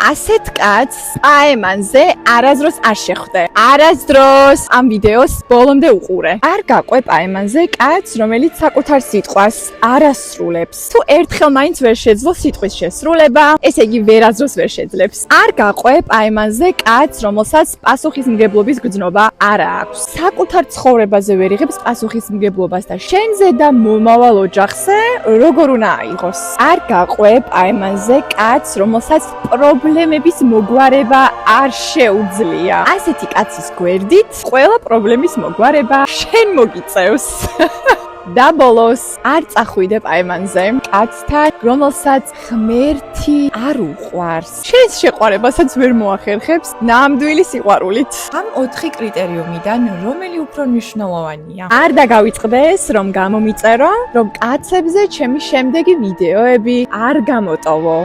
ასეთ კაცს პაემანზე არასდროს არ შეხვდე. არასდროს ამ ვიდეოს ბოლომდე უყურე. არ გაყვე პაემანზე კაცს, რომელიც საკუთარ სიტყვას არ ასრულებს. თუ ერთხელ მაინც ვერ შეძლო სიტყვის შესრულება, ესე იგი ვერასდროს ვერ შეძლებს. არ გაყვე პაემანზე კაცს, რომელსაც პასუხისმგებლობის გრძნობა არ აქვს. საკუთარ ცხოვრებაზე ვერ იღებს პასუხისმგებლობას და შენზე და მომავალ ოჯახზე როგორ უნდა აიღოს. არ გაყვე პაემანზე კაცს, რომელსაც პრობლემების მოგვარება არ შეუძლია. ასეთი კაცის გვერდით ყველა პრობლემის მოგვარება შენ მოგიწევს. და ბოლოს არ წახვიდე პაემანზე კაცთან, რომელსაც ღმერთი არ უყვარს. შენს შეყვარებასაც ვერ მოახერხებს ნამდვილი სიყვარულით. ამ 4 კრიტერიუმიდან რომელი უფრო მნიშვნელოვანია? არ დაგავიწყდეს, რომ გამომიწერო, რომ კაცებზე ჩემი შემდეგი ვიდეოები არ გამოტოვო.